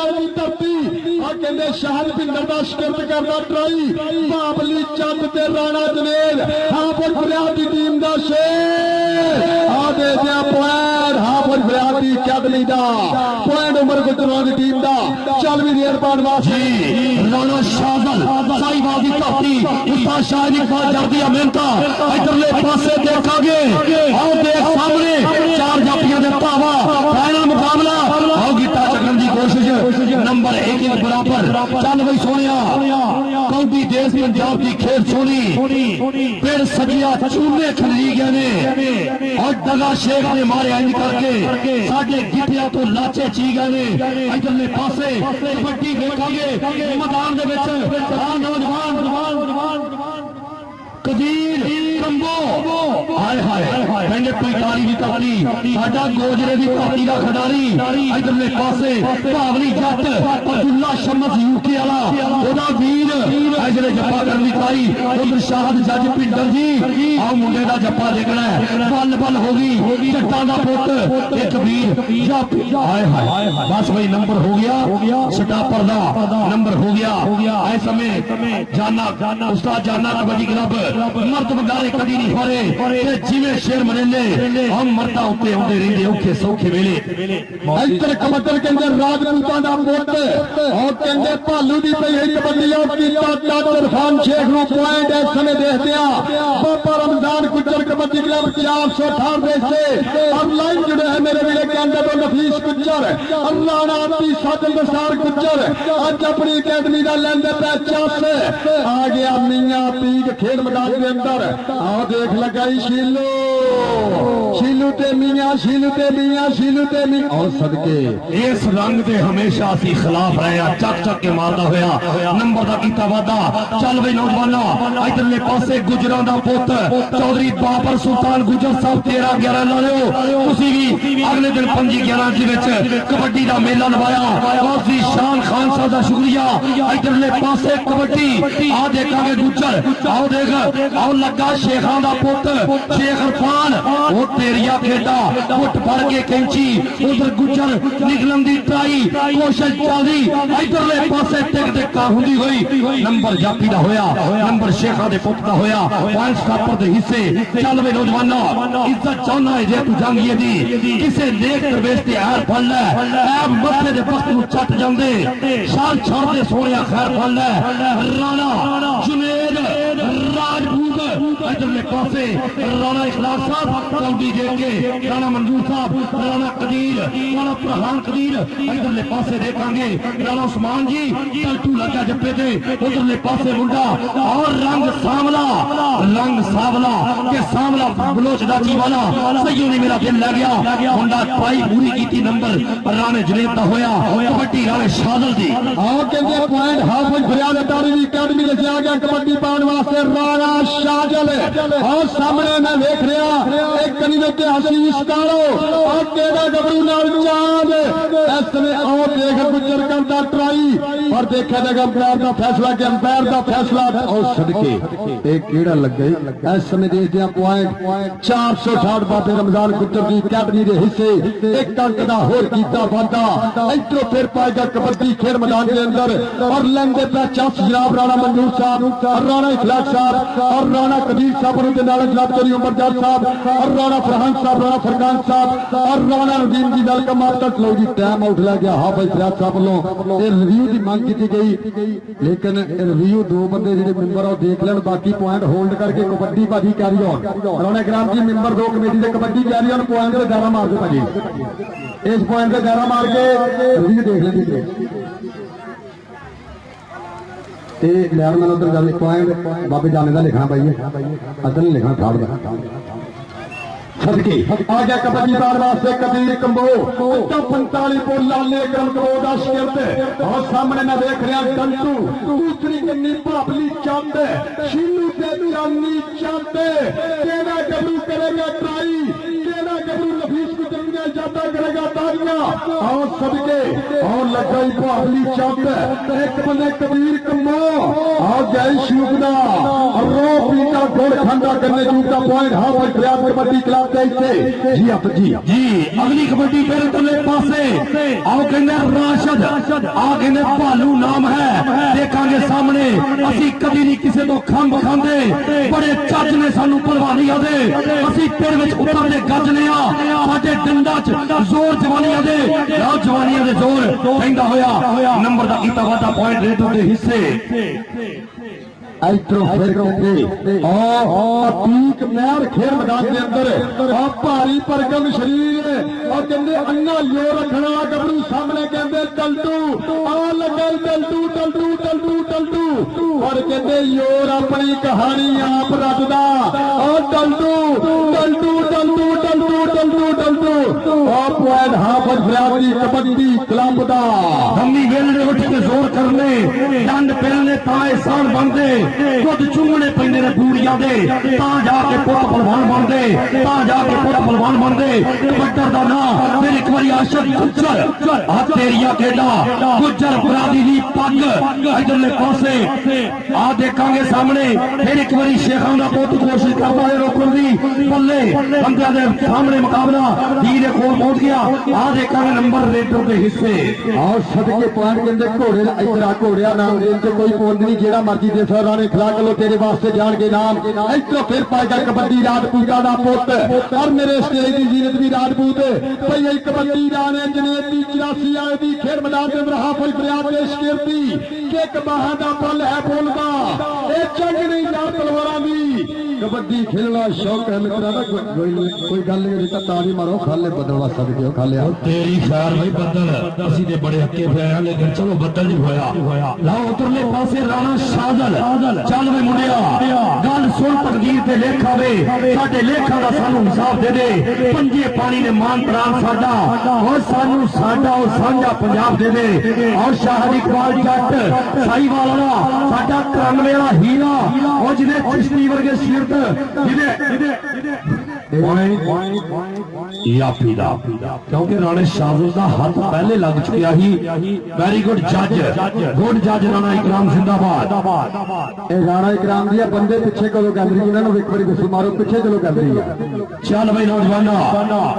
की धरती आ कहते शहर भिंडर का शिकस्त करना ट्राई बाबली चंद ते राणा जनेल हाफिज फरियाद की टीम का शेर आ दे दिया पॉइंट हाफिज फरियाद की अकेडमी का पॉइंट उमर गुजरात की टीम का चल भी देर बाद वासी राणा शाहजल साहिवाल की धरती उस्ताद शाहिद इकबाल जर्दिया मेहनता इधरले पासे देखांगे आओ देख सामने चार जाफियां दे भावा पहला मुकाबला आओ गीता चकन की कोशिश नंबर 1 के बराबर चल बई सोनिया कौडी देश पंजाब की खेल सोनी फिर सजिया चूने खरीद गए ने और दगा शेख ने मारे इंज करके साडे गिटिया तो लाचे ची गए ने इधरले पासे कबड्डी देखांगे मैदान दे विच नौजवान कदीर कंबो हाय हाय पिंड पैताली की धरती साडा गोजरे की धरती का खिडारी इधरले पासे भावली जट अब्दुल्ला शमस यूके वाला ओदा वीर इधरे जप्पा करन दी ताई उधर शाहद जज पिंडर जी आओ मुंडे दा जप्पा देखना है बल बल होगी जट्टां दा पुत एक वीर हाय हाय बस भाई नंबर हो गया सटापर दा नंबर हो गया इस समय जाना उस्ताद जाना कबड्डी क्लब मर्द बगारे कदी नहीं हारे जिवें शेर मनेले हम मर्दा उत्ते आउंदे रहिंदे औखे सौखे वेले इधर कबड्डी के अंदर राजपूतां दा पुत और कहंदे भालू दी पई कबड्डी और कीता चादर इरफान शेख नु पॉइंट इस समय देखदे आ बाबा रमजान गुज्जर कबड्डी क्लब 468 से अब लाइन जुड़े हैं मेरे वीरे के अंदर तो नफीस गुज्जर अल्लाह नाती साजल दसार गुज्जर आज अपनी अकेडमी दा लेंदे पे चास आ गया मियां पीक खेल मैदान के अंदर आओ देख लगाई शीलू ते मियां शीलू ते मियां और सदके इस रंग दे हमेशा सी खिलाफ रहे चक चक के मारदा होया नंबर दा कीता वादा चल बई नौजवाना इधरले पासे गुजरां दा पुत चौधरी बाबर सुल्तान गुजर साहब 13-11 ला लियो तुसी भी अगले दिन 5-11 दे विच कबड्डी दा मेला लवाया काजी शान खान साहब दा शुक्रिया इधरले पासे कबड्डी आ देखांगे गुजर आओ देख आओ लगा शेखां दा पुत शेख इरफान ओ तेरिया खेडा उठ फड़ के कैंची उधर गुजर निकलन दी ट्राई कोशिश चलदी इधरले पासे टिक टिका हुंदी होई नंबर जाफी दा होया नंबर शेखा दे पुत दा होया पॉइंट स्टॉपर दे हिस्से चल वे नौजवाना इज्जत चाहना है जे तू जंगीए दी किसे नेक दरवेश ते हार फड़ ले ऐ मथे दे वक्त नु छट जांदे शान छड़ दे सोहणिया खैर फड़ ले राणा जुनेद राजपूत इधरले पासे राणा इखलास साहब कौडी देख के राणा मंजूर साहब राणा कदीर राणा प्रहान कदीर इधरले पासे देखांगे राणा उस्मान जी तलटू लगा जप्पे थे उधरले पासे मुंडा और रंग सावला के सावला बलोच दाची वाला सही ने मेरा दिल लग गया मुंडा ट्राई पूरी कीती नंबर राणे जनेब दा होया कबड्डी राणे शादल दी आओ कहंदे पॉइंट हाफिज फरियाद अटारी दी अकेडमी ले जा गया कबड्डी पाउण वास्ते राणा शाजल और सामने मैं देख रहा एक कनी दे हसीस कालो और केड़ा गबरू नाल चांद इस समय आओ देख गुजर करदा ट्राई और देखा जाएगा अंपायर दा फैसला के अंपायर दा फैसला और सदके एक केड़ा लग गई इस समय दे दिया पॉइंट 468 बाबे रमजान गुजर दी अकेडमी दे हिस्से एक अंक दा होर कीता वादा इधरों फिर पाएगा कबड्डी खेल मैदान के अंदर और लेंदे पे चास जनाब राणा मंजूर साहब और राणा इखलास साहब और राणा कदीर साहब और नाल जनाब चौधरी उमरजाद साहब और राणा फरहान साहब राणा फरकान साहब और राणा नदीम जी दल का मार्केट लो जी टाइम आउट लग गया हाफिज फरियाद साहब वालों ये रिव्यू की मांग की गई लेकिन रिव्यू दो बंदे जो मेंबर और देख लें बाकी पॉइंट होल्ड करके कबड्डी भाजी कैरी ऑन राणा ग्राम जी मेंबर दो कमेटी से कबड्डी कैरी ऑन पॉइंट से दायरा मार दो भाजी इस पॉइंट से दायरा मार के रिव्यू देख लेंगे लैन मैन उधर गल पॉइंट बाबे जाने का लिखना पाइए अदल नहीं लिखना ठाड़ का सदके आ गया कबड्डी पाउण वास्ते कदीर कंबो 45 बोल लाले क्रम कंबो दा शिकस्त और सामने मैं देख रहा टंटू दूसरी कन्नी भाबली चंद शीलू ते चांदी चंद केड़ा गबरू करेगा ट्राई केड़ा गबरू नफीस को जंगल जाता करेगा ताज आओ सबके और लगा ही भावली चौथ एक बंदे कबीर कमो आओ जय शुभदा रो पीता गोल खंडा करने चूका पॉइंट हां पर प्रयास कबड्डी क्लब कैसे जी आप जी अगली कबड्डी फिर तुले पासे आओ कहने राशद आ कहने भालू नाम है देखांगे सामने ਅਸੀਂ कभी नहीं किसी तो खंभ खांदे बड़े ਚੱਜ ने सानू पहलवानियां दे ਅਸੀਂ ਪਿੰਡ ਵਿੱਚ ਉਤਰਦੇ ਗੱਜਨੇ ਆ ਸਾਡੇ ਡੰਡਾ 'ਚ ਜ਼ੋਰ ਜਵਾਨੀਆਂ ਦੇ ਲਓ ਜਵਾਨੀਆਂ ਦੇ ਜ਼ੋਰ ਪੈਂਦਾ ਹੋਇਆ ਨੰਬਰ ਦਾ ਕੀਤਾ ਵਾਧਾ ਪੁਆਇੰਟ ਰੇਡਰ ਦੇ ਹਿੱਸੇ इधरों फिर कहते अतीक महर खेल मैदान के अंदर भारी भरकम शरीर और कहते अन्ना यो रखने वाला गबरू सामने कहते टलटू आ लगे टलटू टलटू टलटू टलटू और कहते योर अपनी कहानी आप रचदा और टलटू टलटू टलटू टलटू टलटू टलटू और पॉइंट हाफज फरियादी कबड्डी क्लब दा हमी वेलड़े उठ के जोर करने डंड पेलने ताए सान बनते खुद चूमने पैंदे ने बूड़ियां दे तां जाके पुत पहलवान बनदे तां जाके पुत पहलवान बनदे कबड्डर दा ना फिर एक बारी आशक गुज्जर आ तेरिया केडा गुज्जर बरादी दी पग इधरले पासे आ देखांगे सामने फिर एक बारी शेखां दा पुत कोशिश करदा है रोकण दी बल्ले बंदियां दे सामने मुकाबला दी दे कोल पहुंच गया आ देखांगे नंबर रेडर दे हिस्से और सदके पॉइंट के अंदर घोड़े इधर घोड़िया नाम दे कोई पोल नहीं जेड़ा मर्जी दे सर ने खिला चलो तेरे वास्ते जान के नाम इधरों फिर पाएगा कबड्डी राजपूता दा पुत और मेरे स्टेज की जीनत भी राजपूत भाई एक कबड्डी राने जनेत की 84 आए दी खेल मैदान के अंदर हाफिज फरियाद पेश करती कि एक बाहां दा बल है बोलदा ए जंग नहीं यार तलवारां दी कबड्डी खेलना शौक है मित्रा दा कोई गल नहीं बेटा ताली मारो खाले बदलवा सकते हो खाले तेरी खैर भाई बदल ਅਸੀਂ ਤੇ बड़े हक्के पे हैं लेकिन चलो बदल नहीं होया लाओ उधरले पासे राणा शाजल चल वे मुंडिया गल सुन तकदीर ते लेखा वे साडे लेखा दा सानू हिसाब दे दे पंजे पानी ने मान प्राण साडा और सानू साडा और सांझा पंजाब दे दे और शाह इकबाल जट साईवाल वाला साडा 93 वाला हीरा और जिने चिश्ती वर्गे सिरत जिने क्योंकि राणे शाहजल का हाथ पहले लग चुका ही वेरी गुड जज राणा इकराम जिंदाबाद राणा इकराम दिया बंदे पिछे कदों गैलरी उन्होंने एक बार गुस्सू मारो पिछे चलो गैलरी चल भाई नौजवाना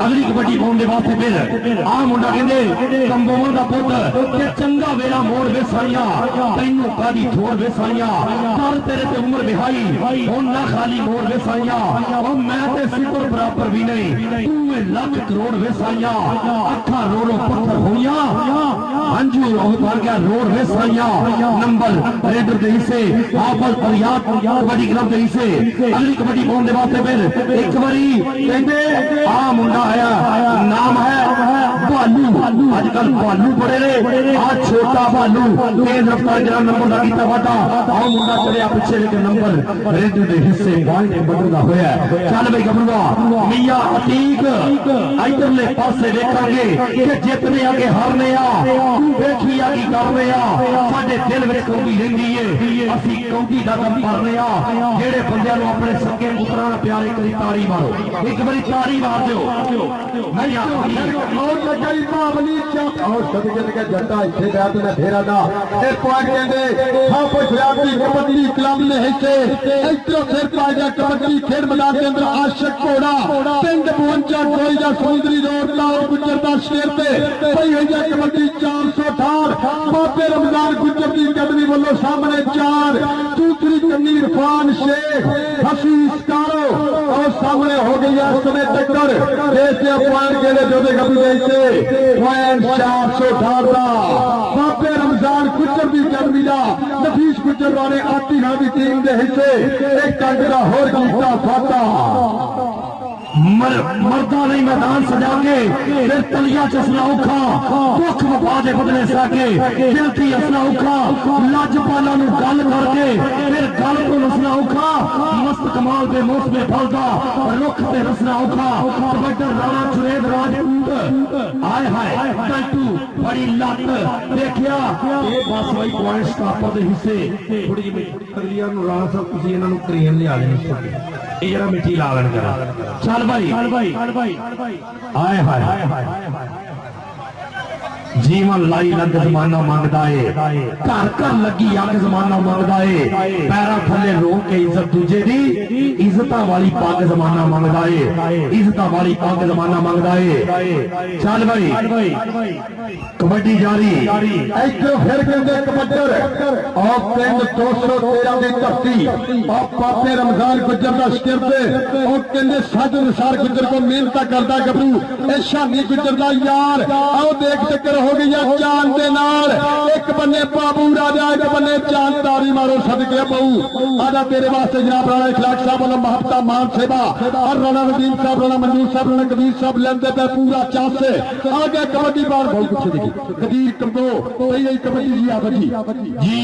अगली कबड्डी पाने वास्ते फिर आ मुंडा कहंदे कंबोवर दा पुत ते चंगा वेला मोड़ वे साईया तैनू कादी थोड़ वे साईया कर तेरे ते उम्र बिहाई हुन ना खाली मोड़ वे साईया ओ मैं ते सिफर बराबर भी नहीं तू लाख करोड़ वे साईया अखा रोड़ो पत्थर होइया अंजू रोह भर गया रोड़ वे साईया नंबर रेडर दे हिस्से हाफिज फरियाद कबड्डी क्लब दे हिस्से अगली कबड्डी पाने वास्ते फिर एक बारी कहंदे आ मुंडा आया नाम है भालू आजकल भालू बड़े ने आ छोटा भालू तेज रफ्तार जरा नंबर दा कीता वादा आ मुंडा चलिया पीछे लेके नंबर रेडर दे हिस्से पॉइंट बदलदा होया चल भाई गबरूआ मियां अतीक इधरले पासे देखांगे कि जितने आगे हारने आ तू देखिया की करने आ साडे दिल विच कौंदी रहिंदी है असि कौंदी दा दम भरने आ जेड़े बंदियां नु अपने सके पुत्रां दा प्यार करी ताड़ी मारो एक बारी ताड़ी मार दियो मियां और कई मामली चक और सदके के जट्टा इथे बैठ ने फेरा दा ए पॉइंट कहंदे हाफिज फरियादी कबड्डी क्लब ने हिस्से इधरों फिर पाएगा कबड्डी खेल मैदान के अंदर आशिक घोड़ा पिंड 52 कोई जा समुद्री रोड लाल गुजर दा शेर ते पई होई जा कबड्डी 468 बाबे रमजान गुजर दी अकेडमी वालों सामने 4 दूसरी कन्नी इरफान शेख हसीस कारो और सामने हो गई है समय टक्कर जैसे पॉइंट के लिए जो कभी जैसे पॉइंट 468 दा बाबे रमजान गुजर दी अकेडमी दा नफीस गुजर वाले आती ना दी टीम दे हिस्से एक कांगड़ा होर जीता फाता मर्दा नहीं मैदान सजा के फिर तलिया चसना औखा दुख वफा दे बदले सके दिलती हसना औखा लजपाला नु गल करके फिर गल को नसना औखा मस्त कमाल दे मौसमे फलदा रुख ते रसना औखा कबड्डर राणा सुरेद राजपूत आए हाय टल्टू बड़ी लत देखिया ये बस वही पॉइंट स्टॉपर दे हिस्से थोड़ी जी तलिया नु राणा साहब तुसी इन्हां नु क्रेन लिया देनी ये जरा मिट्टी लावन करा चल भाई आए हाय जीवन लाई लग जमाना मंगदा है, घर घर लगी अग जमाना मंगदा है, पैरों थले रो के इज्जत दूजे दी, इज्जत वाली पग जमाना मंगदा है, इज्जत वाली पग जमाना मंगदा है। चल भाई कबड्डी जारी इधर फिर कहते कबड्डर और पिंड 213 की धरती और पापे रमजान गुजर का शिरते और कहते सज अनुसार गुजर को मेहनत करता गबरू ए शानी गुजर का यार आओ देख चक्कर हो गई चांद दे नाल एक बन्ने बाबू राजा एक बन्ने चांद तारी मारो सदके बहू आजा तेरे वास्ते जनाब राणा इखलाक साहब वाला महबता मान सेवा और राणा नदीम साहब राणा मंजूर साहब राणा कबीर साहब लेंदे पे पूरा चांस से आगे कबड्डी बार बहुत कुछ देखी कदीर कमो पहले कबड्डी जी आ बची जी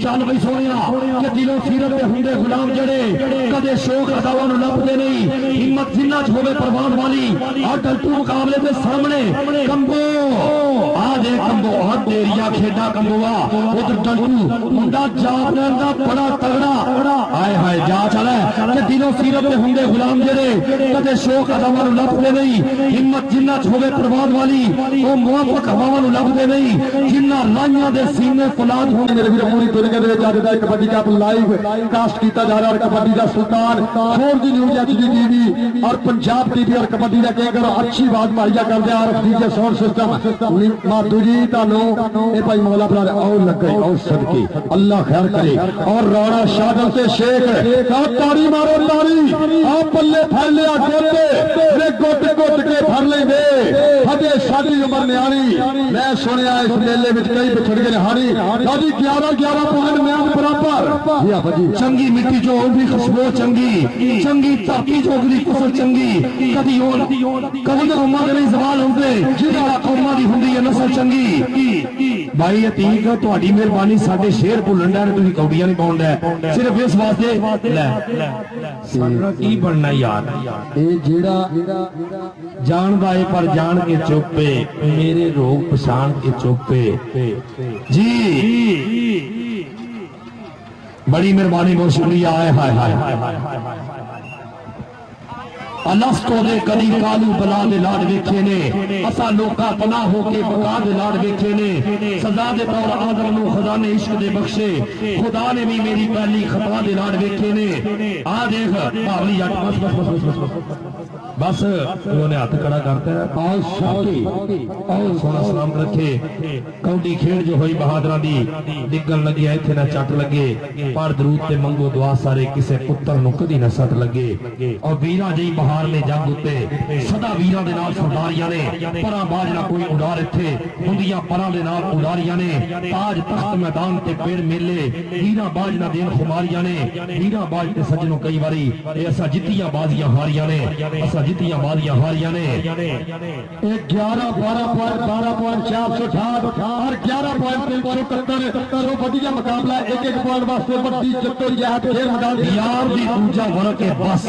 चल बई सोनिया कि दिलों सीरत दे हुंदे गुलाम जड़े कदे शौक अदावां नूं लभदे नहीं हिम्मत जिन्ना च होवे परवान वाली और डल्टू मुकाबले दे सामने कंबो आ दे कंबो आ तेरिया खेडा कंबोआ उधर डल्टू मुंडा जापलैन दा बड़ा तगड़ा हाय हाय जा चले कि दिलों सीरत दे हुंदे गुलाम जड़े कदे शौक अदावां नूं लभदे नहीं हिम्मत जिन्ना च होवे परवान वाली ओ मुआफक हवावां नूं लभदे नहीं जिन्ना लाइयां दे सीने फौलाद होंदे मेरे वीर पूरी दुनिया दे विच अज दा कबड्डी कप लाइव कास्ट कीता जा रहा और कबड्डी दा सुल्तान फोर दी न्यूज़ एचडी टीवी और पंजाब टीवी और कबड्डी दा केकर अच्छी बात मुहैया कर दिया और डीजे साउंड सिस्टम माधु जी तानू ए भाई मौला बना और लग गए और सदके अल्लाह खैर करे और राणा शादल से शेख और तारी मारो तारी आ बल्ले फड़ लिया गोते रे गोट गोट के फड़ लेंगे हजे साडी उम्र न्याणी मैं सुनिया इस मेले में कई बिछड़ गए हारी साडी 11 पॉइंट म्यान बराबर या भाजी चंगी मिट्टी जो भी खुशबू चंगी चंगी धरती जो अगली फसल चंगी कदी तो कौमां दे नहीं सवाल होंदे जिहड़ा कौमां दी हुंदी है नस्ल चंगी भाई अतीक तुहाडी मेहरबानी साडे शेर भुल्लण दा तुसीं कौडियां नहीं पाउण दा सिर्फ इस वास्ते ले साडा की बनना यार ए जेड़ा जानदा है पर जान के चुप्पे मेरे रोग पछाण के चुप्पे जी बड़ी मेहरबानी बहुत शुक्रिया हाय हाय हाय अलस्को दे कदी कालू बला दे लाड वेखे ने असा लोका पनाह होके बका दे लाड वेखे ने सजा दे तौर आदम नु खजाने इश्क दे बख्शे खुदा ने भी मेरी पहली खता दे लाड वेखे ने आ देख भावली जट बस उन्होंने हाथ खड़ा करता है और शाकी और सोना सलाम रखे कौडी खेड़ जो हुई बहादुरा दी डिगन लगी इथे ना चट लगे पर दरूद ते मंगो दुआ सारे किसे पुत्र नु कदी ना सट लगे और वीरा जी बहार में जंग उत्ते सदा वीरा दे नाल सरदारियां ने परा बाज ना कोई उडार इथे हुंदियां परा दे नाल उडारियां ने ताज तख्त मैदान ते पेड़ मेले वीरा बाज ना देन खुमारियां ने वीरा बाज ते सजनों कई बारी ए असा जितियां बाजियां हारियां ने असा जितियां बाजियां हारियां ने 11 12 पॉइंट 12 पॉइंट 468 और 11 पॉइंट 371 तो बढ़िया मुकाबला एक पॉइंट वास्ते बड़ी जद्दोजहद खेल मैदान यार दी दूजा फर्क है बस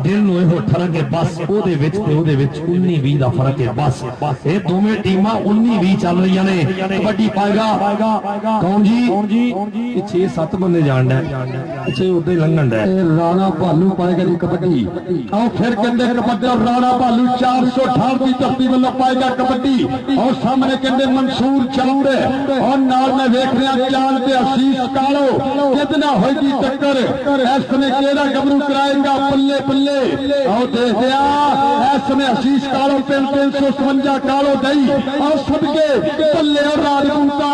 दिल नु एहो ठरक है बस ओदे विच ते ओदे विच 19 20 दा फर्क है बस ये दोवें टीमां 19 20 चल रही ने कबड्डी पाएगा कौन जी 6 7 बंदे जान है पीछे उधर लंघन है राणा भालू पाएगा जी कबड्डी और फिर कहते कबड्डी राणा भालू 468 की धरती वालों पाएगा कबड्डी और सामने कहते मंसूर चाउड़े और नाल में वेख रहा चांद ते आशीष कालो कितना होगी टक्कर इस समय केड़ा गबरू कराएगा पल्ले पल्ले और देख दिया इस समय आशीष कालो 357 कालो दई और सबके पल्ले और राजपूता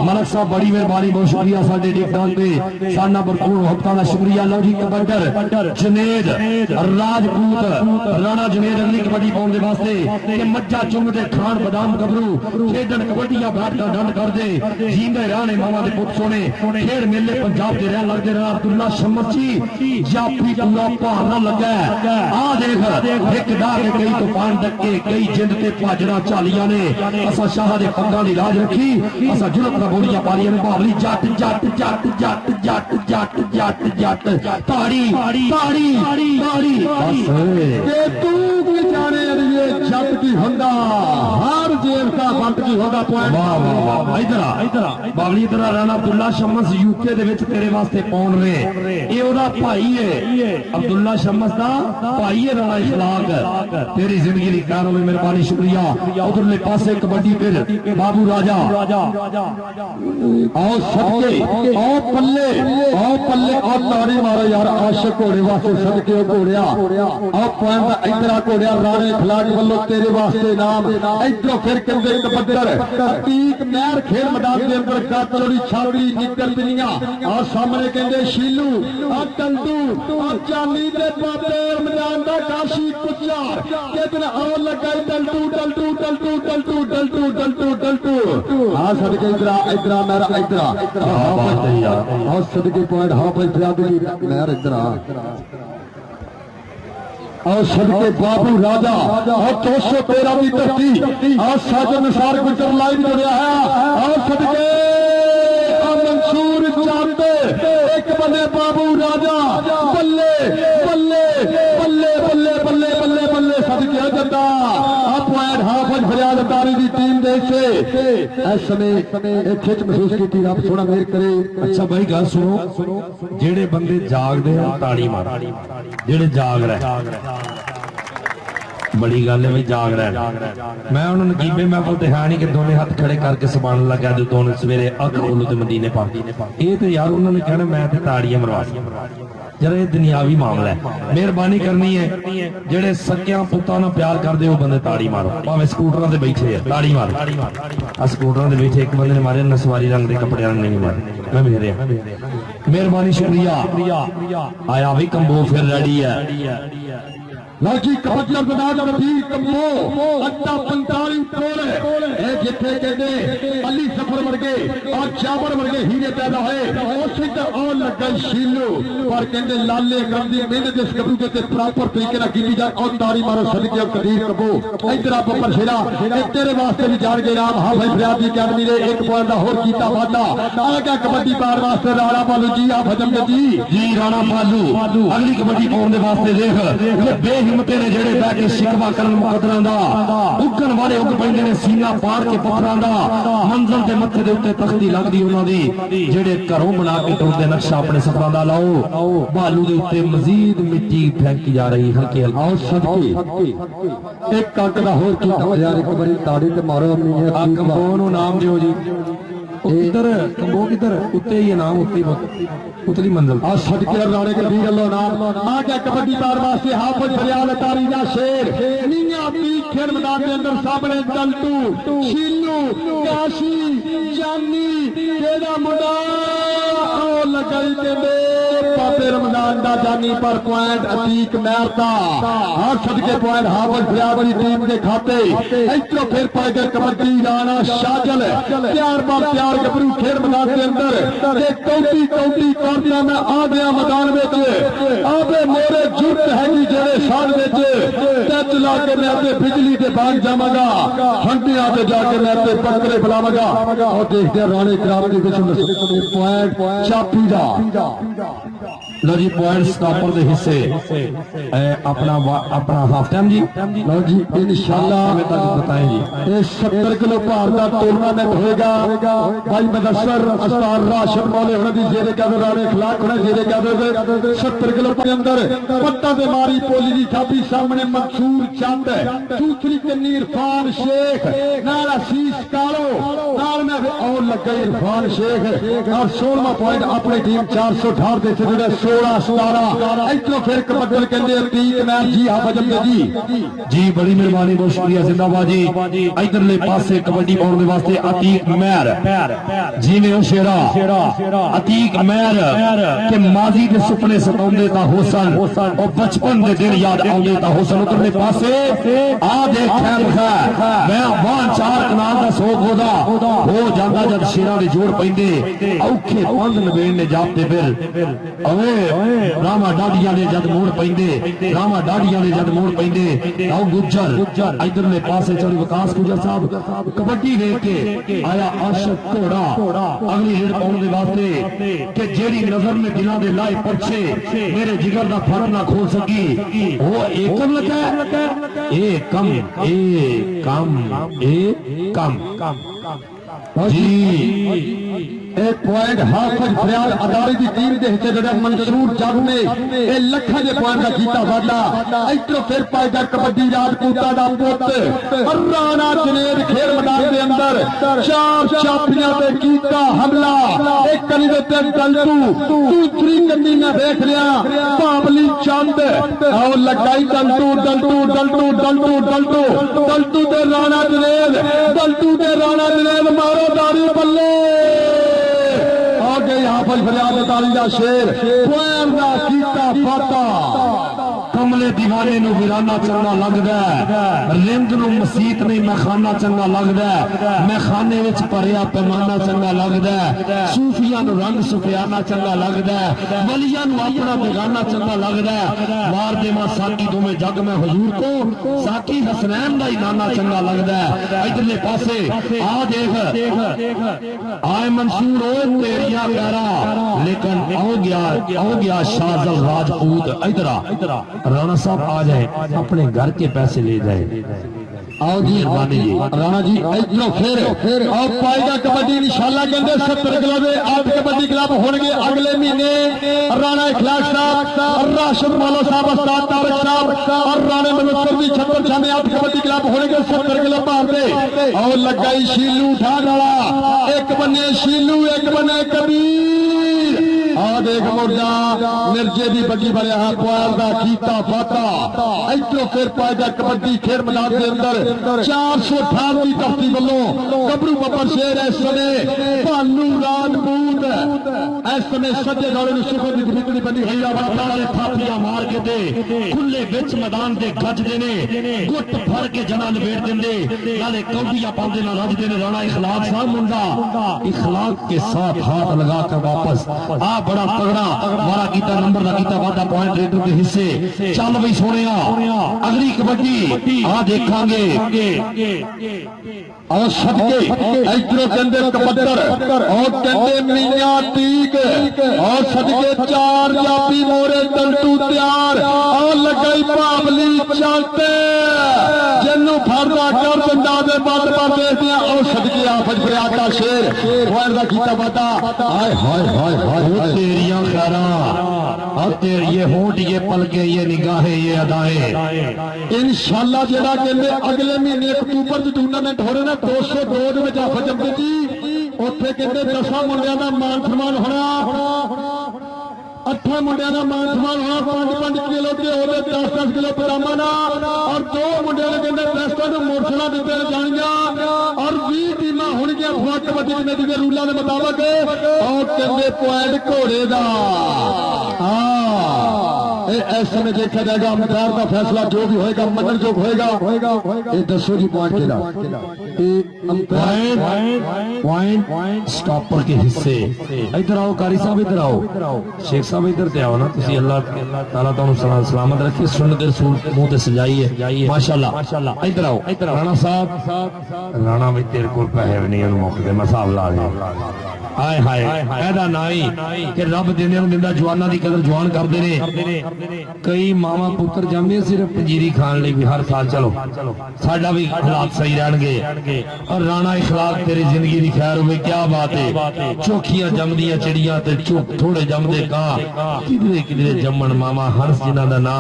मलक साहब बड़ी मेहरबानी बहुत शुक्रिया साडे डिकटान पे साना भरपूर हफ्ता का शुक्रिया लो जी कबड्डर जनेद राजपूत राणा जनेद अगली कबड्डी पाउण दे वास्ते कि मज्जा चुंगदे खान बादाम गबरू खेडन कबड्डियां बैठ कर डंड कर दे जींदे राणे मामा दे पुत सोने खेड मेले पंजाब दे रहन लगदे रहा अब्दुल्ला शमची जाफी पूरा पहाड़ा लगा आ देख एक डाके कई तूफान डके कई जिंद ते भाजड़ा चालियां ने असा शाह दे पग्गां दी राज रखी असा जुलत दा बोड़ियां पालियां ने बावली जट जट जट जट ਜੱਟ ਜੱਟ ਜੱਟ ਜੱਟ ਤਾੜੀ ਤਾੜੀ ਤਾੜੀ ਬਸ ਕਿ ਤੂੰ ਕੀ ਜਾਣੇ ਅੜੀਏ ਜੱਟ ਕੀ ਹੁੰਦਾ ਹਰ ਜੇਬ ਦਾ ਬੰਦ ਕੀ ਹੁੰਦਾ ਪੁਆਇੰਟ ਵਾਹ ਵਾਹ ਵਾਹ ਇਧਰ ਆ ਬਾਬਲੀ ਇਧਰ ਆ ਰਾਣਾ ਅਬਦੁੱਲਾ ਸ਼ਮਸ ਯੂਕੇ ਦੇ ਵਿੱਚ ਤੇਰੇ ਵਾਸਤੇ ਪਹੁੰਚ ਰਹੇ ਇਹ ਉਹਦਾ ਭਾਈ ਹੈ ਅਬਦੁੱਲਾ ਸ਼ਮਸ ਦਾ ਭਾਈ ਹੈ ਰਾਣਾ ਇਖਲਾਕ ਤੇਰੀ ਜ਼ਿੰਦਗੀ ਦੀ ਕਾਰ ਹੋਵੇ ਮਿਹਰਬਾਨੀ ਸ਼ੁਕਰੀਆ ਉਧਰਲੇ ਪਾਸੇ ਕਬੱਡੀ ਫਿਰ ਬਾਬੂ ਰਾਜਾ आओ सदके आओ पल्ले आओ ताड़ी मारो यार आशिक घोड़े वास्ते सदके घोड़िया आओ पॉइंट इधर आ घोड़िया राणे खिलाड़ी वालों तेरे वास्ते नाम इधरों फिर कहते कबड्डर अतीक महर खेल मैदान के अंदर गातड़ी छावड़ी निकल पिनिया और सामने कहते शीलू और टंटू और चांदी दे बाबे मैदान दा काशी कुचा कितने आओ लगा टंटू टंटू टंटू टंटू टंटू टंटू टंटू हां सदके इधर मेरा इधर और सदके पॉइंट हाँ भाई फरियाद मेरा इधर और सदके बाबू राजा और 213 की धरती और साजन निसार गुजर लाइन जुड़िया है और सदके मंसूर चाहते एक बने बाबू राजा बल्ले बल्ले बल्ले बल्ले बल्ले बल्ले बल्ले सदके जता पॉइंट हाफ फरियाद तारी की टीम दे से इस समय खिच महसूस की रब सोना मेहर करे अच्छा भाई गल सुनो जेड़े बंदे जागदे हैं ताड़ी मार जेड़े जाग रहे बड़ी गल है भाई जाग रहा है मैं उन्होंने नकीबे महफिल ते है नहीं कि दोनों हाथ खड़े करके सुभान अल्लाह कह दो दोनों सवेरे अग बोलो ते मदीने पा ये तो यार उन्होंने कहना मैं ते ताड़ियां मरवा जरा ये दुनियावी मामला है मेहरबानी करनी है जेड़े सकिया पुत्तां नाल प्यार करदे हो बंदे ताड़ी मारो भावें स्कूटरां ते बैठे है ताड़ी मार आ स्कूटरां ते बैठे एक बंदे ने मारे नसवारी रंग दे कपड़े नहीं मारे मैं मेरे मेहरबानी शुक्रिया आया भी कंबो फिर रेडी है लाजी कबड्डी मैदान रफीक कंबो अड्डा 45 करोड़ है जिथे कहते अली सफर वर्गे और चावर वर्गे हीरे पैदा होए उसी तरह और लगा शीलू और कहते लाले अकरम दी मेहनत इस गबरू के प्रॉपर तरीके नाल कीती जाए और ताड़ी मारो सदके और कदीर कंबो इधर आप पर शेरा तेरे वास्ते भी जान गए नाम हां भाई फरियाद की अकेडमी ने एक पॉइंट दा होर कीता वादा आ गया कबड्डी पार वास्ते राणा पालू जी आप हजम जी राणा पालू अगली कबड्डी पाउण दे वास्ते देख बेहिम्मते ने जेड़े बैठ के शिकवा करन मुकदरां दा उगन वाले उग पैंदे ने सीना पाड़ के पत्थरां दा मंजिल दे मत्थे दे उत्ते तख्ती लगदी उन्हां दी जेड़े घरों बना के टुरदे नक्शा अपने सफरां दा लाओ भालू दे उत्ते मजीद मिट्टी फेंकी जा रही हल्के आओ सदके एक कंक दा होर कीता यार एक बारी ताड़ी ते मारो अपनी कंबो नु नाम दियो जी किधर कंबो किधर उत्ते ही नाम उत्ते उतली मंजिल आ सदके राणे के वीर अल्लाह नाम आ गया कबड्डी तार वास्ते हाफिज फरियाद तारी दा शेर नीया पी खेल मैदान के अंदर सामने टंटू शीलू काशी जानी केड़ा मुंडा ओ लगाई कहंदे बाबे रमजान दा जानी पर पॉइंट अतीक मेहरता हर सदके पॉइंट हाफिज फरियाद की टीम के खाते इधरों फिर पाए गए कबड्डी राणा शाजल प्यार बार प्यार गबरू खेल मैदान के अंदर एक कौटी कौटी करता मैं आ गया मैदान में आबे मोरे जुट हैगी जेड़े साल में चला के मैं अपने बिजली के बाग जावांगा हंडिया से जाके मैं अपने बकरे बुलावांगा और देखते हैं राणे क्राम के विच पॉइंट चापी दा लो जी पॉइंट स्टॉपर दे हिस्से अपना हाफ टाइम जी लो जी इंशाल्लाह बताएं जी ये 70 किलो भार का टूर्नामेंट होगा भाई मुदस्सर अस्तार राशिद मौले होने दी जेरे कदर राणे खिलाफ होने जेरे कदर 70 किलो के अंदर पट्टा दे मारी पोली दी थापी सामने मंसूर चंद दूसरी कन्नी इरफान शेख नाल असीस कालो नाल में और लगा इरफान शेख और 16वां पॉइंट अपनी टीम 418 दे जेड़ा 16-17 इधरों फिर कबड्डी कहंदे अतीक मैच जी हां बजम जी बड़ी मेहरबानी बहुत शुक्रिया जिंदाबाद जी इधरले पासे कबड्डी पाउण दे वास्ते अतीक महर जिवें ओ शेरा अतीक महर के माजी दे सुपने सताउंदे ता हुसन और बचपन दे दिन याद आउंदे ता हुसन उधरले पासे आ देख खैर मैं वान चार कनाल दा सोख होदा हो जांदा जद शेरा दे जोड़ पैंदे औखे पंध नवेड़ ने जापते फिर अवे ਓਏ ਰਾਮਾ ਡਾਡੀਆਂ ਦੇ ਜਦ ਮੋੜ ਪੈਂਦੇ ਰਾਮਾ ਡਾਡੀਆਂ ਦੇ ਜਦ ਮੋੜ ਪੈਂਦੇ ਆਓ ਗੁੱਜਰ ਇਧਰਲੇ ਪਾਸੇ ਚਲੀ ਵਿਕਾਸ ਗੁੱਜਰ ਸਾਹਿਬ ਕਬੱਡੀ ਵੇਖ ਕੇ ਆਇਆ ਆਸ਼ਕ ਘੋੜਾ ਅਗਲੀ ਰੇਡ ਪਾਉਣ ਦੇ ਵਾਸਤੇ ਕਿ ਜਿਹੜੀ ਨਜ਼ਰ ਨੇ ਦਿਲਾਂ ਦੇ ਲਾਏ ਪੁੱਛੇ ਮੇਰੇ ਜਿਗਰ ਦਾ ਫਰਕ ਨਾ ਖੋਲ ਸਕੀ ਉਹ ਏਕਮ ਲਗਾ ਇਹ ਕੰਮ ਜੀ एक पॉइंट हाफिज फरियाद अदारी की टीम के हिस्से जो मंसूर जग ने ये लखा के पॉइंट का कीता वादा इधरों फिर पाएगा कबड्डी राजपूता का पुत राणा जनेर खेल मैदान के अंदर चार चापियां पे कीता हमला एक कली दे ते डल्टू दूसरी कली में देख रहा बाबली चंद और लगाई डल्टू ते राणा जनेर मारो दारी बल्ले हाफिज फरियाद अदारी का शेर कमले दीवाने नू वीराना चंगा लगदा है रिंद नू मसीत नहीं मैखाना चंगा लगदा है मैखाने विच भरिया पैमाना चंगा लगदा है सूफियां नू रंग सुफियाना चंगा लगदा है वलियां नू अपना बेगाना चंगा लगदा है मार देवा साकी दोवें जग में हुजूर को साकी हसनैन दा ही नाना चंगा लगदा है इधरले पासे आ देख आए मंसूर ओए तेरिया प्यारा लेकिन आओ गया शाहजल राजपूत इधर राणा साहब आ जाए अपने घर के पैसे ले जाए आओ जी राणा जी इधरों फिर आओ पाएगा कबड्डी इंशाल्लाह कहते 70 किलो के 8 कबड्डी क्लब होंगे अगले महीने राणा इखलास साहब राशिद मालो साहब उस्ताद तारक साहब और राणे मनोसर भी 56 छाने 8 कबड्डी क्लब होंगे 70 किलो भार दे और लगाई शीलू ठाण वाला एक बने शीलू एक बने कबीर आ देख मुर्जा मिर्जे दी बगी बड़े हाथ पार दा कीता फाता इधरों फिर पाएगा कबड्डी खेल मैदान के अंदर 418 की धरती वालों गबरू बब्बर शेर इस समय भानू राजपूत इस समय सज्जे दौड़े सुखर की बिकनी बनी हुई थापियां मार के दे खुले बिच मैदान दे गजदे ने गुट फड़ के जना लपेट देंदे नाले कौडियां पाउंदे ना रजदे ने राणा इखलाक साहब मुंडा इखलाक के साथ हाथ लगा कर वापस आ बड़ा तगड़ा मारा कीता नंबर दा कीता वादा पॉइंट रेटर के हिस्से चल बई सोनिया अगली कबड्डी आ देखांगे और सदके इधरों कहते कबड्डर और कहते मियां तीक और सदके 4 जापी मोरे डल्टू तैयार और लगाई बाबली चलते जिन्नू फरदा कर पिंडा दे बंद पर देखते हैं और सदके हाफिज फरियाद का शेर पॉइंट का कीता वादा हाय हाय हाय हाय तेरियां खैरा और तेरे ये होंठ ये पलके ये निगाहें ये अदाएं इंशाल्लाह जेड़ा कहते अगले महीने अक्तूबर च टूर्नामेंट हो रहे ना 202 ਦੇ ਵਿੱਚ ਹਾਫਿਜ ਜੰਮਦੇ ਜੀ ਉੱਥੇ ਕਹਿੰਦੇ 10 ਮੁੰਡਿਆਂ ਦਾ ਮਾਨ ਸਨਮਾਨ ਹੋਣਾ 8 ਮੁੰਡਿਆਂ ਦਾ ਮਾਨ ਸਨਮਾਨ ਹੋਣਾ 5-5 ਕਿਲੋ ਤੇ ਉਹਦੇ 10-10 ਕਿਲੋ ਪਜਾਮਾ ਨਾ ਔਰ 2 ਮੁੰਡਿਆਂ ਦੇ ਕਹਿੰਦੇ ਪ੍ਰੈਸਟਾਂ ਨੂੰ ਮੋਟਰਸਾਈਕਲਾਂ ਦਿੱਤੇ ਜਾਣਗੀਆਂ ਔਰ 20 ਟੀਮਾਂ ਹੋਣਗੀਆਂ ਫੁੱਟ ਕਬੱਡੀ ਕਮੇਟੀ ਦੇ ਰੂਲਾਂ ਦੇ ਮੁਤਾਬਕ ਔਰ ਕਹਿੰਦੇ ਪੁਆਇੰਟ ਘੋੜੇ ਦਾ इस समय देखा जाएगा अंपायर का फैसला जो भी होएगा मनन जो होएगा ये दसो जी पॉइंट पॉइंट स्टॉपर के हिस्से इधर आओ कारी साहब इधर आओ शेख साहब इधर ते आओ ना तुसी अल्लाह ताला तुहानू सलामत रखे सुन्नत दे रसूल मुंह ते सजाइए माशाल्लाह इधर आओ राणा साहब राणा भी तेरे कोल पैसे भी नहीं उन मौके ते मैं हिसाब ला लिया हाय हाय ऐदा नाई कि रब देने नूं दिंदा जवानां दी कदर जवान करदे ने कई मावा पुत्र जांदे सिर्फ पंजीरी खान लई भी हर साल चलो साडा भी हालात सही रहणगे और राणा इखलाक तेरी जिंदगी दी खैर होवे क्या बात है चोखियां जमदियां चिड़ियां ते चुप थोड़े जमदे कां किधरे किधरे जम्मण मामा हंस जिन्हां दा नां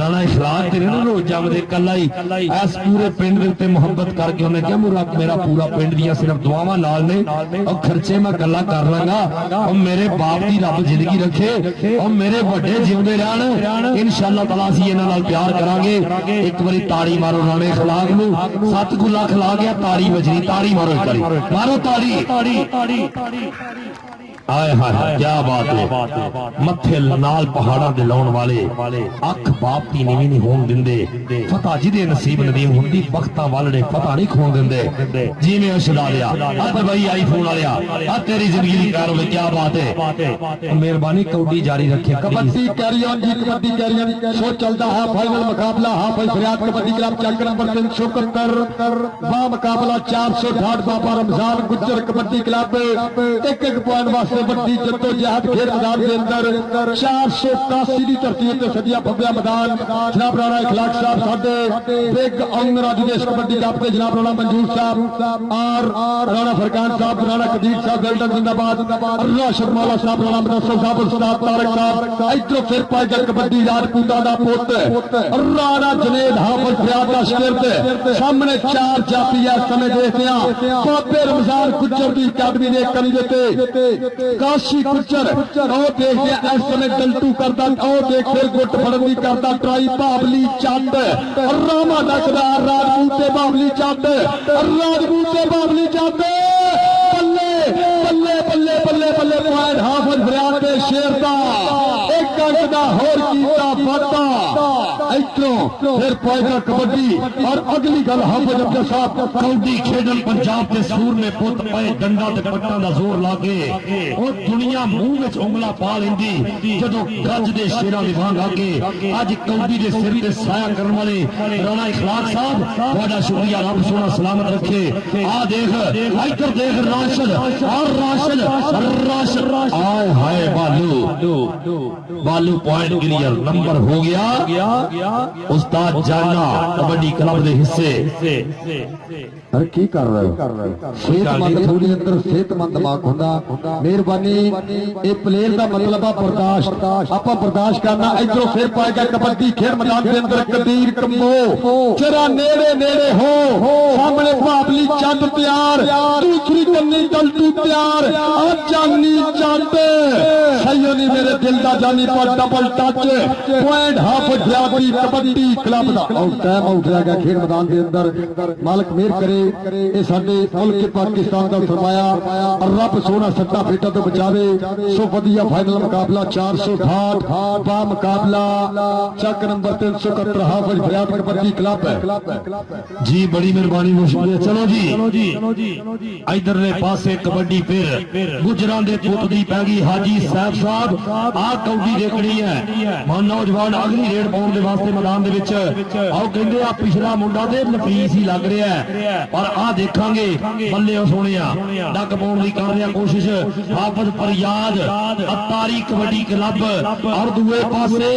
राणा इखलाक तेरे ना रोज जमदे कल्ला ही इस पूरे पिंड दे उत्ते मुहब्बत करके उन्हें कहा मेरा पूरा पिंड दियां सिर्फ दुआवां नाल ने और खर्चे मैं गल्लां कर लांगा और मेरे बाप दी रब जिंदगी रखे और मेरे बड़े जिउंदे रहण इंशाअल्लाह ताला असीं इन्हां नाल प्यार करांगे एक बारी ताड़ी मारो राणे इखलाक नूं 7 गुला खिला गया ताड़ी बजनी ताड़ी मारो एक बारी मारो ताड़ी आए हाय क्या बात है मथे नाल पहाड़ां दे लाउण वाले अख बाप दी नीवी नहीं होण दिंदे फतह जिदे नसीब नदीम हुंदी बख्तां वाले फतह नहीं खोण दिंदे जिवें छुड़ा लिया अब भाई आईफोन वालिया आ तेरी जिंदगी दी कार होवे क्या बात है मेहरबानी कौडी जारी रखे कबड्डी कैरी ऑन जी कबड्डी कैरी ऑन शो चलता है फाइनल मुकाबला हाफिज फरियाद कबड्डी क्लब चक नंबर 371 बा मुकाबला 468 बाबा रमजान गुज्जर कबड्डी क्लब एक पॉइंट वास्ते बड़ी जद्दोजहद खेल मैदान के अंदर 481 की धरती ते सदिया भव्या मैदान जनाब राणा इखलाक साहब साडे बिग ऑनर आज देश कबड्डी कप के जनाब राणा मंजूर साहब और राणा फरकान साहब राणा कदीर साहब वेल्डन जिंदाबाद राशिद मौला साहब राणा मदरसा साहब उस्ताद तारक साहब इधरों फिर पाएगा कबड्डी राजपूता दा पुत राणा जुनेद हाफिज फरियाद दा शिगिर्द सामने चार जाफी इस समय देखते हैं बाबे रमजान गुज्जर की अकादमी ने करी देते काशी गुज्जर और देखते हैं इस समय डल्टू करता और देख फिर गुट फड़नी करता ट्राई बाबली चंद रामा डकदा राजपूते बाबली चंद राजपूते बाबली चंद बल्ले बल्ले बल्ले बल्ले बल्ले पॉइंट हाफिज फरियाद के शेर दा एक अंक दा होर कीता फता इधरों फिर पाएगा कबड्डी और अगली गल हाफिज अब्दुल साहब कौडी खेडन पंजाब के सूर में पुत पाए डंडा ते पट्टां दा जोर लाके और दुनिया मुंह विच उंगला पा लेंदी जदों गज दे शेरां दी वांग आके अज कौडी दे सिर ते साया करन वाले राणा इखलाक साहब बड़ा शुक्रिया रब सोना सलामत रखे आ देख इधर देख राशिद और राशिद आए हाय बालू पॉइंट क्लियर नंबर हो गया उस्ताद जाना कबड्डी क्लब दे हिस्से अरे की कर रहे हो सेहतमंद थोड़ी अंदर सेहतमंद दिमाग हुंदा मेहरबानी ये प्लेयर दा मतलब आ बर्दाश्त आपा बर्दाश्त करना इधरों फिर पाएगा कबड्डी खेल मैदान के अंदर कदीर कंबो जरा नेड़े नेड़े हो सामने बाबली चंद तैयार दूसरी कन्नी डल्टू तैयार और जानी चंद सही नहीं मेरे दिल दा जानी पर डबल टच पॉइंट हाफिज फरियाद दी कबड्डी क्लब दा आउट टाइम आउट रह गया खेल मैदान के अंदर मालिक मेहर करे ये साडे मुल्क पाकिस्तान का फरमाया और रब सोना सट्टा फेटा तो बचावे सो वधिया फाइनल मुकाबला 468 बा मुकाबला चक नंबर 371 हाफिज फरियाद कबड्डी क्लब जी बड़ी मेहरबानी शुक्रिया चलो जी इधर ने पासे कबड्डी फिर गुजरां दे पुत दी पै गई हाजी साहब साहब आ कौडी देखनी है मन नौजवान अगली रेड पाउण दे वास्ते मैदान दे विच आओ कहंदे आ पिछला मुंडा ते नफीस ही लग रहा है पर आ देखांगे बल्ले सोनिया डक पाउण दी कर रहा कोशिश हाफिज फरियाद अतारी कबड्डी क्लब और दूए पासे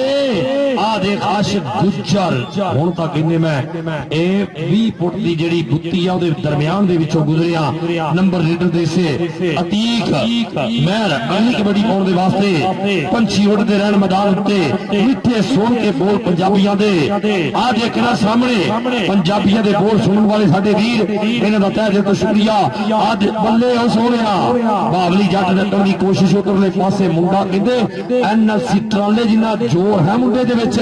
आ देख आशिक गुज्जर हुण तां कहने मैं ए 20 फुट दी जेड़ी बुत्ती आ उहदे दरमियान दे विचों गुजरिया नंबर लीडर दे से अतीक महर अगली कबड्डी पाउण दे वास्ते पंछी उड़दे रहन मैदान उत्ते मिठे सुन के बोल पंजाबियां दे आ देखना सामने पंजाबियां दे बोल सुनने वाले साडे वीर इन्हां दा तहे दिल तो शुक्रिया आज बल्ले हो सोनिया बावली जट रखण दी कोशिश उधरले पासे मुंडा कहंदे एनएलसी ट्राले जिन्ना जोर है मुंडे दे विच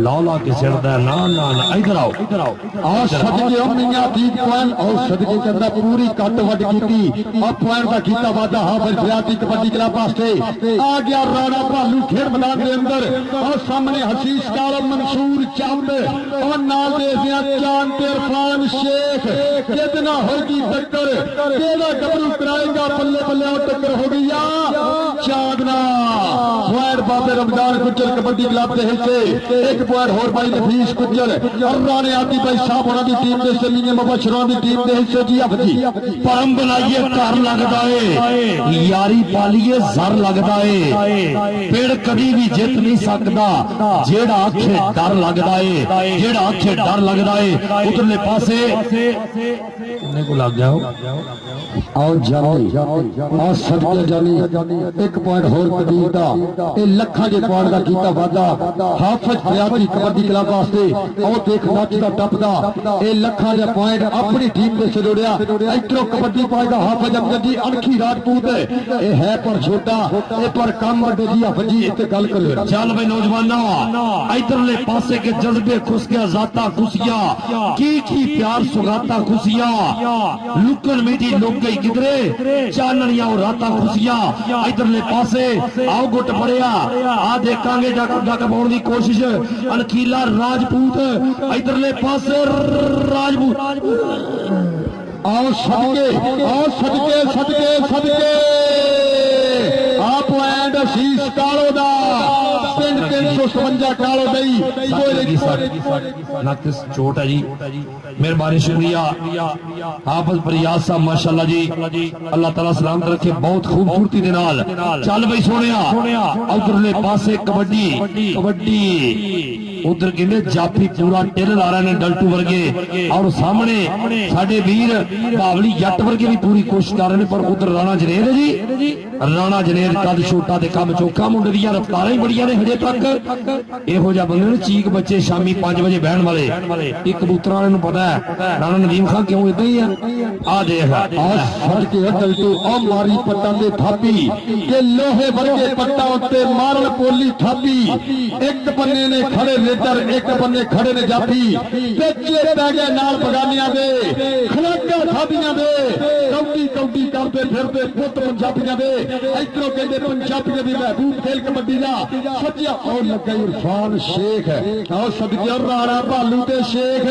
लौला के सिरदा ना इधर आओ और सदके मियां दी पॉइंट और सदके के अंदर पूरी कट वड कीती और पॉइंट दा कीता वादा हाफिज फरियाद दी कबड्डी क्लब वास्ते आ गया राणा भालू खेल मैदान के अंदर और सामने हसीस कार मंसूर चंद और नाल दे चांद ते इरफान शेख कितना होगी टक्कर केड़ा गबरू कराएगा बल्ले बल्ले और टक्कर हो गई चांदना पॉइंट बाबे रमजान गुज्जर कबड्डी क्लब के हिस्से एक पॉइंट होर भाई नफीस गुज्जर और राणे आदि भाई साहब होना दी टीम दे समीने मुबशरों दी टीम दे हिस्से जी अफजी परम बनाइए घर लगदा है यारी पालिए जर लगदा है पेड़ कभी भी जित नहीं सकदा जेड़ा आखे डर लगदा है जेड़ा आखे डर लगदा है उधरले पासे उन्हें को लग जाओ आओ जानी और सदके जानी एक पॉइंट होर कदीर दा ए ਲੱਖਾਂ ਦੇ ਪੁਆਇੰਟ ਦਾ ਕੀਤਾ ਵਾਅਦਾ ਹਾਫਿਜ਼ ਫਰਿਆਦੀ ਕਬੱਡੀ ਕਲੱਬ ਵਾਸਤੇ ਉਹ ਦੇਖ ਨੱਚਦਾ ਟੱਪਦਾ ਇਹ ਲੱਖਾਂ ਦੇ ਪੁਆਇੰਟ ਆਪਣੀ ਟੀਮ ਦੇ ਸਿਰੋੜਿਆ ਇਧਰੋਂ ਕਬੱਡੀ ਪਾਏਗਾ ਹਾਫਿਜ਼ ਅਮਜਦ ਜੀ ਅਣਖੀ ਰਾਜਪੂਤ ਇਹ ਹੈ ਪਰ ਛੋਟਾ ਇਹ ਪਰ ਕੰਮ ਵੱਡੇ ਜੀ ਹਾਫਿਜ਼ ਜੀ ਇੱਥੇ ਗੱਲ ਕਰਿਓ ਚੱਲ ਬਈ ਨੌਜਵਾਨਾਂ ਇਧਰਲੇ ਪਾਸੇ ਕੇ ਜਜ਼ਬੇ ਖੁਸ ਗਿਆ ਜ਼ਾਤਾ ਖੁਸੀਆਂ ਕੀ ਪਿਆਰ ਸੁਗਾਤਾ ਖੁਸੀਆਂ ਲੁਕਣ ਮੀठी ਲੁਕ ਗਈ ਕਿਧਰੇ ਚਾਨਣੀਆਂ ਉਹ ਰਾਤਾਂ ਖੁਸੀਆਂ ਇਧਰਲੇ ਪਾਸੇ ਆਓ ਗੁੱਟ ਫੜਿਆ ਆ ਦੇਖਾਂਗੇ ਡੱਕ ਪਾਉਣ ਦੀ ਕੋਸ਼ਿਸ਼ ਅਣਖੀਲਾ ਰਾਜਪੂਤ ਇਧਰਲੇ ਪਾਸੇ ਰਾਜਪੂਤ ਆਓ ਸਦਕੇ ਆ ਪੁਆਇੰਟ ਅਸੀਸ ਕਾਲੋ ਦਾ ਪਿੰਡ 357 ਕਾਲੋ ਦਈ ਨੱਕ ਚੋਟ ਹੈ ਜੀ ਮਿਹਰਬਾਨੀ ਸ਼ੁਕਰੀਆ ਹਾਫਿਜ਼ ਫਰਿਆਦ ਸਾਹਿਬ ਮਾਸ਼ਾਅੱਲਾ ਜੀ ਅੱਲਾਹ ਤਾਲਾ ਸਲਾਮਤ ਰੱਖੇ ਬਹੁਤ ਖੂਬਸੂਰਤੀ ਦੇ ਨਾਲ ਚੱਲ ਬਈ ਸੋਹਣਿਆ ਉਧਰਲੇ ਪਾਸੇ ਕਬੱਡੀ ਉਧਰ ਕਹਿੰਦੇ ਜਾਫੀ ਪੂਰਾ ਟਿਲ ਲਾ ਰਹੇ ਨੇ ਡਲਟੂ ਵਰਗੇ ਔਰ ਸਾਹਮਣੇ ਸਾਡੇ ਵੀਰ ਬਾਵਲੀ ਜੱਟ ਵਰਗੇ ਵੀ ਪੂਰੀ ਕੋਸ਼ਿਸ਼ ਕਰ ਰਹੇ ਨੇ ਪਰ ਉਧਰ ਰਾਣਾ ਜਨੇਰ ਹੈ ਜੀ ਰਾਣਾ ਜਨੇਰ ਕੱਦ ਛੋਟਾ ਤੇ ਕੰਮ ਚੋਖਾ ਮੁੰਡੇ ਦੀਆਂ ਰਫਤਾਰਾਂ ਹੀ ਬੜੀਆਂ ਨੇ ਹਜੇ ਤੱਕ ਇਹੋ ਜਿਹਾ ਬੰਦੇ ਨੇ ਚੀਕ ਬੱਚੇ ਸ਼ਾਮੀ 5 ਵਜੇ ਬਹਿਣ ਵਾਲੇ ਇਹ ਕਬੂਤਰਾਂ ਵਾਲੇ ਨੂੰ ਪਤਾ ਹੈ ਰਾਣਾ ਨਦੀਮ ਖਾਨ ਕਿਉਂ ਇਦਾਂ ਹੀ ਆ ਦੇਖ ਫੜ ਕੇ ਡਲਟੂ ਉਹ ਮਾਰੀ ਪੱਟਾਂ ਦੇ ਥਾਪੀ ਤੇ ਲੋਹੇ ਵਰਗੇ ਪੱਟਾਂ ਉੱਤੇ ਮਾਰਨ ਪੋਲੀ ਥਾਪੀ ਇੱਕ ਬੰਨੇ ਨੇ ਖੜੇ ਰੇਡਰ ਇੱਕ ਬੰਨੇ ਖੜੇ ਨੇ ਜਾਫੀ ਵਿੱਚੇ ਪੈ ਗਏ ਨਾਲ ਬਗਾਨੀਆਂ ਦੇ ਖਲਾਕਾਂ ਥਾਪੀਆਂ ਦੇ ਕੌਡੀ ਕਰਦੇ ਫਿਰਦੇ ਪੁੱਤ ਪੰਜਾਬੀਆਂ ਦੇ ਇਧਰੋਂ ਕਹਿੰਦੇ ਪੰਜਾਬੀਆਂ ਦੀ ਮਹਿਬੂਬ ਖੇਲ ਕਬੱਡੀ ਦਾ ਸੱਜਿਆ ਉਹ ਲੱਗਾ ਇਰਫਾਨ ਸ਼ੇਖ ਆਹ ਸਦਕੇ ਰਾਣਾ ਭਾਲੂ ਤੇ ਸ਼ੇਖ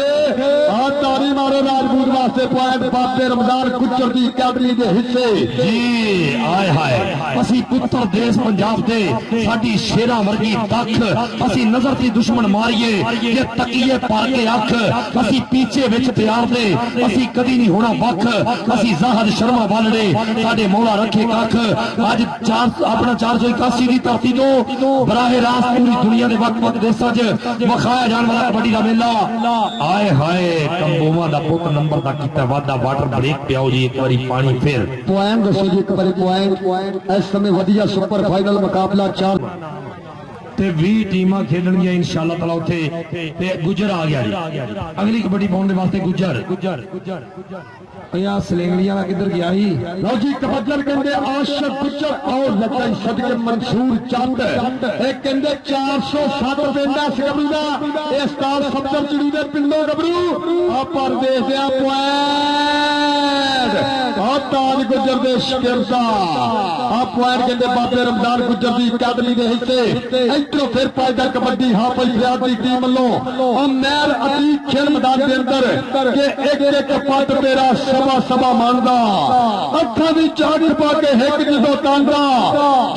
ਆ ਤਾਰੀ ਮਾਰੋ ਰਾਜਪੂਤ ਵਾਸਤੇ ਪੁਆਇੰਟ ਬਾਬੇ ਰਮਜ਼ਾਨ ਗੁੱਜਰ ਦੀ ਅਕੈਡਮੀ ਦੇ ਹਿੱਸੇ ਜੀ ਆਏ ਹਾਏ ਅਸੀਂ ਪੁੱਤਰ ਦੇਸ਼ ਪੰਜਾਬ ਦੇ ਸਾਡੀ ਸ਼ੇਰਾਂ ਵਰਗੀ ਤੱਕ ਅਸੀਂ ਨਜ਼ਰ ਦੀ ਦੁਸ਼ਮਣ ਮਾਰੀਏ ਜੇ ਤਕੀਏ ਪਾ ਕੇ ਅੱਖ ਅਸੀਂ ਪਿੱਛੇ ਵਿੱਚ ਪਿਆਰ ਦੇ ਅਸੀਂ ਕਦੀ ਨਹੀਂ ਹੋਣਾ ਵੱਖ ਅਸੀਂ ਜ਼ਾਹਦ ਸ਼ਰਮਾ ਵਾਲੜੇ ਸਾਡੇ ਮੌਲਾ ਰੱਖੇ ਕੱਖ ਅੱਜ ਆਪਣਾ 481 ਦੀ ਧਰਤੀ ਤੋਂ ਬਰਾਹੇ ਰਾਸਤ ਪੂਰੀ ਦੁਨੀਆ ਦੇ ਵੱਖ ਦੇਸ਼ਾਂ 'ਚ ਵਿਖਾਇਆ ਜਾਣ ਵਾਲਾ ਕਬੱਡੀ ਦਾ ਮੇਲਾ ਆਏ ਹਾਏ ਕੰਬੋਵਾਂ ਦਾ ਪੁੱਤ ਨੰਬਰ ਦਾ ਕੀਤਾ ਵਾਧਾ ਵਾਟਰ ਬ੍ਰੇਕ ਪਿਆਓ ਜੀ ਇੱਕ ਵਾਰੀ ਪਾਣੀ ਫਿਰ ਪੁਆਇੰਟ ਦੱਸੋ ਜੀ ਇੱਕ ਵਾਰੀ ਪੁਆਇੰਟ ਇਸ ਸਮੇਂ ਵਧੀਆ ਸੁਪਰ ਫਾਈਨਲ ਮੁਕਾਬਲਾ 4 ਤੇ 20 ਟੀਮਾਂ ਖੇਡਣਗੀਆਂ ਇਨਸ਼ਾਅੱਲਾ ਤਾਲਾ ਉੱਥੇ ਤੇ ਗੁੱਜਰ ਆ ਗਿਆ ਜੀ ਅਗਲੀ ਕਬੱਡੀ ਪਾਉਣ ਦੇ ਵਾਸਤੇ ਗੁੱਜਰ ਯਾ ਸਲੇਂਗੜੀਆਂ ਦਾ ਕਿੱਧਰ ਗਿਆ ਸੀ ਲਓ ਜੀ ਕਬੱਜਰ ਕਹਿੰਦੇ ਆਸ਼ਕ ਗੁੱਜਰ ਆਓ ਲੱਗਾ ਸਦਕੇ ਮਨਸੂਰ ਚੰਦ ਇਹ ਕਹਿੰਦੇ 407 ਪਿੰਡ ਹੈ ਗੱਭਰੂ ਦਾ ਇਹ ਉਸਤਾਦ ਸਫਦਰ ਚਿੜੀ ਦੇ ਪਿੰਡੋਂ ਗੱਭਰੂ ਆ ਪਰ ਦੇਖਦੇ ਆ ਪੁਆਇੰਟ ਆ ਤਾਜ ਗੁੱਜਰ ਦੇ ਸ਼ਕਿਰਦਾ ਆ ਪੁਆਇੰਟ ਕਹਿੰਦੇ ਬਾਬੇ ਰਮਜ਼ਾਨ ਗੁੱਜਰ ਦੀ ਅਕੈਡਮੀ ਦੇ ਹਿੱਸੇ ਇਧਰੋਂ ਫਿਰ ਪਾਇਦਾ ਕਬੱਡੀ ਹਾਫਿਜ਼ ਫਰਿਆਦ ਦੀ ਟੀਮ ਵੱਲੋਂ ਉਹ ਮਹਿਲ ਅਤੀਕ ਖੇਡ ਮੈਦਾਨ ਦੇ ਅੰਦਰ ਕਿ ਇੱਕ ਪੱਟ ਤੇਰਾ ਸਭਾ ਮੰਨਦਾ ਅੱਖਾਂ ਦੀ ਚਾਦਰ ਪਾ ਕੇ ਹਿੱਕ ਜਦੋਂ ਤਾਂਦਾ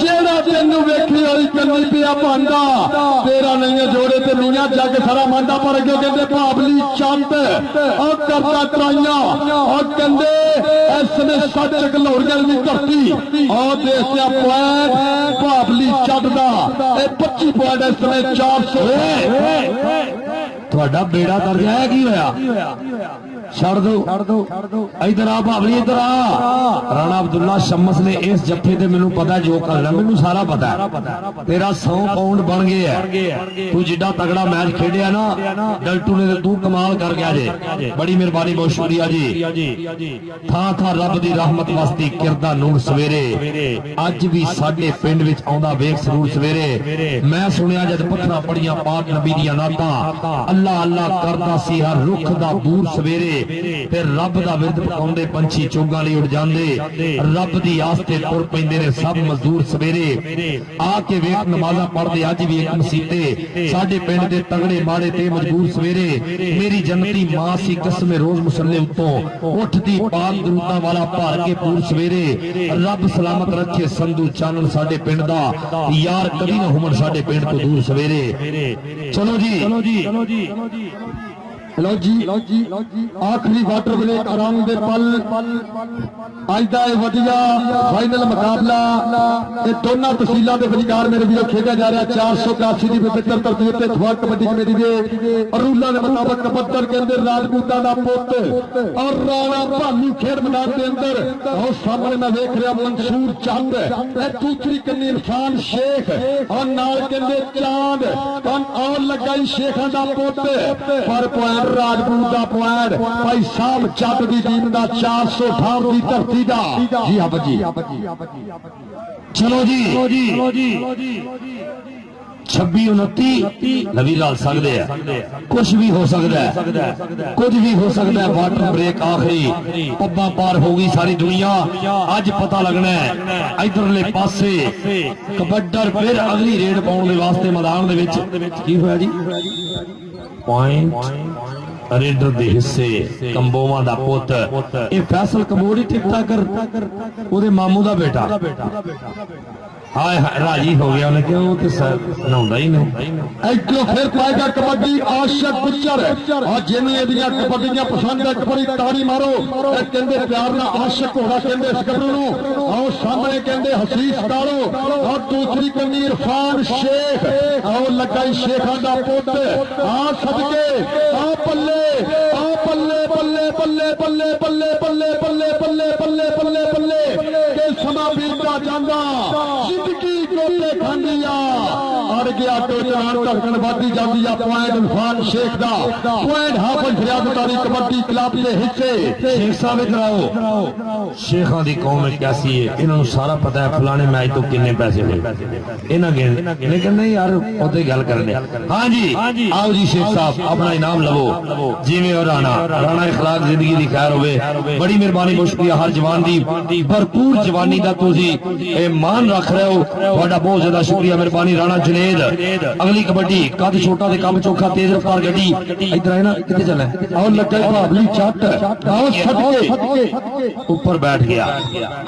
ਜਿਹੜਾ ਤੈਨੂੰ ਵੇਖੀ ਵਾਲੀ ਕੰਨੀ ਪਿਆ ਭਾਂਦਾ ਤੇਰਾ ਨਹੀਂ ਜੋੜੇ ਤੇ ਮੀਆਂ ਜੱਗ ਸਾਰਾ ਮੰਨਦਾ ਪਰ ਅੱਗੇ ਕਹਿੰਦੇ ਭਾਬਲੀ ਚੰਦ ਉਹ ਕਰਦਾ ਤਰਾਈਆਂ ਉਹ ਕਹਿੰਦੇ ਇਸ ਨੇ ਸੱਚ ਘਲੋੜੀਆਂ ਦੀ ਧਰਤੀ ਉਹ ਦੇਖਿਆ ਪੁਆਇੰਟ ਭਾਬਲੀ ਚੰਦ ਦਾ ਇਹ 25 ਪੁਆਇੰਟ ਇਸ ਸਮੇਂ 400 ਤੁਹਾਡਾ ਬੇੜਾ ਦਰਜ ਹੈ ਕੀ ਹੋਇਆ ਛੱਡ ਦੋ ਇਧਰ ਆ ਭਾਵਲੀ ਇਧਰ ਆ ਰਾਣਾ ਅਬਦੁੱਲਾ ਸ਼ਮਸ ਨੇ ਇਸ ਜੱਫੇ ਤੇ ਮੈਨੂੰ ਪਤਾ ਜੋ ਕਰਨਾ ਮੈਨੂੰ ਸਾਰਾ ਪਤਾ ਤੇਰਾ 100 ਪਾਉਂਡ ਬਣ ਗਿਆ ਤੂੰ ਜਿੱਡਾ ਤਗੜਾ ਮੈਚ ਖੇਡਿਆ ਨਾ ਡਲਟੂ ਨੇ ਤੇ ਤੂੰ ਕਮਾਲ ਕਰ ਗਿਆ ਜੇ ਬੜੀ ਮਿਹਰਬਾਨੀ ਬਹੁਤ ਸ਼ੁਕਰੀਆ ਜੀ ਥਾਂ ਰੱਬ ਦੀ ਰਹਿਮਤ ਵਸਦੀ ਕਿਰਦਾ ਨੂਰ ਸਵੇਰੇ ਅੱਜ ਵੀ ਸਾਡੇ ਪਿੰਡ ਵਿੱਚ ਆਉਂਦਾ ਵੇਖ ਸਰੂਰ ਸਵੇਰੇ ਮੈਂ ਸੁਣਿਆ ਜਦ ਪੱਥਰਾਂ ਪੜੀਆਂ ਪਾਕ ਨਬੀ ਦੀਆਂ ਨਾਤਾਂ ਅੱਲਾ ਅੱਲਾ ਕਰਦਾ ਸੀ ਹਰ ਰੁੱਖ ਦਾ ਬੂਰ ਸਵੇਰੇ ਤੇ ਰੱਬ ਦਾ ਵਿਰਦ ਪਕਾਉਂਦੇ ਪੰਛੀ ਚੋਗਾਂ ਲਈ ਉੱਡ ਜਾਂਦੇ ਰੱਬ ਦੀ ਆਸ ਤੇ ਤੁਰ ਪੈਂਦੇ ਨੇ ਸਭ ਮਜ਼ਦੂਰ ਸਵੇਰੇ ਆ ਕੇ ਵੇਖ ਨਮਾਜ਼ਾਂ ਪੜ੍ਹਦੇ ਅੱਜ ਵੀ ਇੱਕ ਮਸੀਤੇ ਸਾਡੇ ਪਿੰਡ ਦੇ ਤਗੜੇ ਮਾੜੇ ਤੇ ਮਜਬੂਰ ਸਵੇਰੇ ਮੇਰੀ ਜੰਨਤੀ ਮਾਂ ਸੀ ਕਸਮੇ ਰੋਜ਼ ਮੁਸੱਲੇ ਉੱਤੋਂ ਉੱਠਦੀ ਪਾਕ ਦਰੂਦਾਂ ਵਾਲਾ ਭਰ ਕੇ ਪੂਰ ਸਵੇਰੇ ਰੱਬ ਸਲਾਮਤ ਰੱਖੇ ਸੰਧੂ ਚਾਨਣ ਸਾਡੇ ਪਿੰਡ ਦਾ ਯਾਰ ਕਦੀ ਨਾ ਹੁਮਣ ਸਾਡੇ ਪਿੰਡ ਤੋਂ ਦੂਰ ਸਵੇਰੇ ਚਲੋ ਜੀ लो जी आखिरी वाटर ब्रेक आराम दे पल अज का यह वधिया फाइनल मुकाबला ये दोनों तहसीलों के विचकार मेरे भी खेड़ा जा रहा 481 की पवित्र धरती उत्ते थवा कबड्डी कमेटी के रूलों के मुताबिक कबड्डर के अंदर राजपूतां दा पुत और राणा भालू खेड मैदान के अंदर और सामने मैं देख रहा मंसूर चंद दूसरी कन्नी इरफान शेख और नाल कहंदे चांद और लगाई शेखां दा पुत पर पॉइंट राजपूत का पॉइंट भाई साहब जट की टीम का 418 की धरती का जी हाँ जी चलो जी 26-29 नवी लाल सकते हैं कुछ भी हो सकता है कुछ भी हो सकता है वाटर ब्रेक आखिरी पब्बा पार होगी सारी दुनिया अज पता लगना है इधरले पासे कबड्डर फिर अगली रेड पाने वास्ते मैदान दे विच की होया जी पॉइंट रेडर दे हिस्से कंबोवा दा पुत ये फैसल कमोड़ी टिकटा कर ओदे मामू दा बेटा हाय राजी हो गया उन्हें क्यों तो सर नहाउंदा ही नहीं इधरों फिर पाएगा कबड्डी आशिक गुज्जर और जिन्हें एदियां कबड्डियां पसंद है कबड्डी ताड़ी मारो कहंदे प्यार ना आशिक होना कहंदे इस गबरू नूं और सामने कहंदे हसीस कालो और दूसरी कन्नी इरफान शेख और लगाई शेखां दा पुत आ सदके आ बल्ले बल्ले बल्ले बल्ले बल्ले बल्ले बल्ले बल्ले बल्ले बल्ले बल्ले बल्ले के समा बीतदा जांदा जिंदगी कोटे खांदिया अड़ गया तो जान धड़कन बढ़ती जाती है पॉइंट इरफान शेख दा पॉइंट हाफिज फरियाद तारी कबड्डी क्लब के हिस्से शेख साहब कराओ शेखां दी कौम में कैसी है इन्होंने सारा पता है फलाने मैच तो कितने पैसे हुए इन्हां गिन लेकिन नहीं यार ओते गल करने हां जी आओ जी शेख साहब अपना इनाम लवो जिवें और राणा इखलाक जिंदगी दी खैर होवे बड़ी मेहरबानी बहुत शुक्रिया हर जवान दी भरपूर जवानी दा तुसी ए मान रख रहे हो ਤੁਹਾਡਾ बहुत ज्यादा शुक्रिया मेहरबानी राणा जुनेद अगली कबड्डी कद छोटा ते कम चोखा तेज रफ्तार गड्डी इधर है ना कितने चले और लगे बावली जट और सदके ऊपर बैठ गया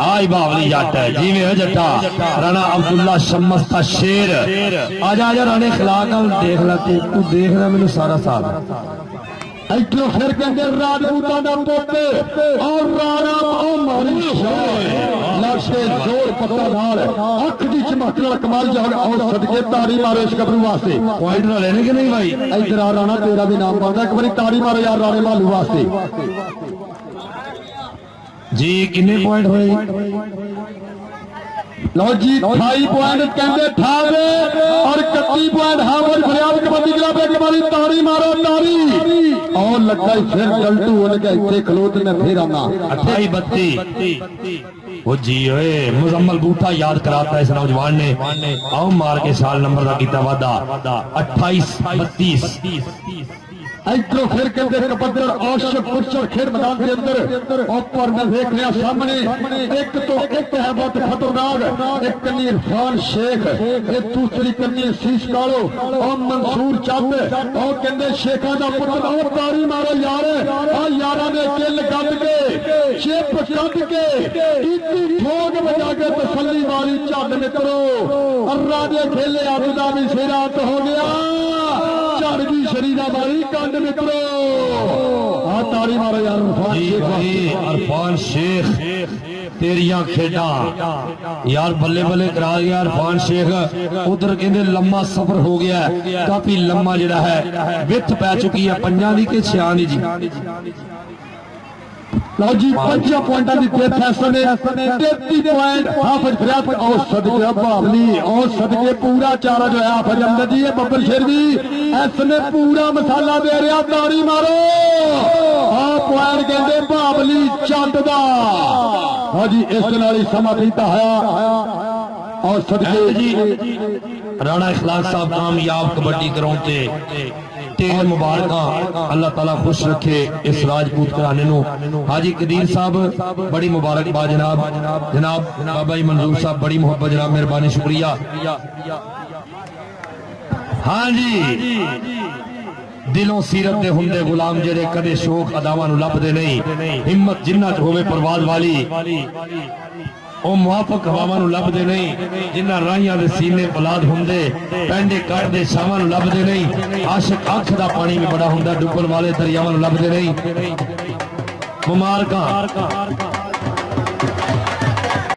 आज बावली जट है जिवें है जट्टा राणा अब्दुल्ला शम्मस का शेर आजा राणे खिलाक देख ला तू देख रहा मैंने सारा साथ इधरों फिर कहते राजपूतां दा पुत और राणा मारी लड़के जोर पत्ता नाल अख दी चमक नाल कमाल जाग और सदके ताड़ी मारो इस गबरू वास्ते पॉइंट ना लेने के नहीं भाई इधर आ राणा तेरा भी नाम बनता एक बारी ताड़ी मारो यार राणे मालू वास्ते जी कितने पॉइंट हुए लो जी 28 पॉइंट कहते ठावे और 31 पॉइंट हाफिज फरियाद कबड्डी क्लब एक बारी ताड़ी मारो ताड़ी और लगा फिर गलटू होने के इतने खलोत में फिर आना 28-32 वो जी ओए मुजम्मल बूटा याद कराता है इस नौजवान ने आओ मार के साल नंबर का कितना वादा 28-32 इधरों फिर कहते कबड्डर आशिक गुज्जर खेड मैदान के अंदर ऊपर में देख रहा सामने एक तो एक है बहुत खतरनाक एक कन्नी इरफान शेख एक दूसरी कन्नी शीश कालो और मंसूर चंद और कहते शेखा दा पुत्र और तारी मारो यार आ यारा ने किल गद के चिप कद के इतनी ठोक बजा के तसल्ली मारी झट मित्रो अर्रा दे खेले अज दा भी सिरात हो गया झड़गी शरीरा मारी कंड मित्रो आ ताड़ी मारो यार इरफान शेख तेरिया खेडा यार बल्ले बल्ले करा गया इरफान शेख उधर कहते लम्मा सफर हो गया काफी लम्मा जिहड़ा है विथ पै चुकी है पंजां दी के 6 दी जी लो जी 5 पॉइंटा की फैसले ने 33 पॉइंट हाफिज फरियाद और सदके बावली और सदके पूरा चारा जो है हाफिज अहमद जी बब्बर शेर भी इसने पूरा मसाला दे रहा ताड़ी मारो आ पॉइंट कहते बावली चंद दा हाँ जी इस नाल ही समा पीता है और सदके जी राणा इखलाक साहब कामयाब कबड्डी ग्राउंड ते ढेर मुबारक अल्लाह ताला खुश रखे इस राजपूत घराने नूं हाजी कदीर साहब बड़ी मुबारकबाद जनाब बाबा जी मंजूर साहब बड़ी मोहब्बत जनाब मेहरबानी शुक्रिया हाँ जी दिलों सीरत दे हुंदे गुलाम जेड़े कदे शौक अदावां नूं लभदे नहीं हिम्मत जिन्ना च होवे परवाज वाली ਉਹ ਮੁਆਫਕ ਹਵਾਵਾਂ ਨੂੰ ਲੱਭਦੇ ਨਹੀਂ, ਜਿਨ੍ਹਾਂ ਰਾਹੀਆਂ ਦੇ ਸੀਨੇ ਬਲਾਦ ਹੁੰਦੇ, ਪੈਂਡੇ ਕੱਢਦੇ ਛਾਵਾਂ ਨੂੰ ਲੱਭਦੇ ਨਹੀਂ। ਆਸ਼ਿਕ ਅੱਖ ਦਾ ਪਾਣੀ ਵੀ ਬੜਾ ਹੁੰਦਾ, ਡੁੱਬਣ ਵਾਲੇ ਦਰਿਆਵਾਂ ਨੂੰ ਲੱਭਦੇ ਨਹੀਂ। ਮੁਬਾਰਕਾਂ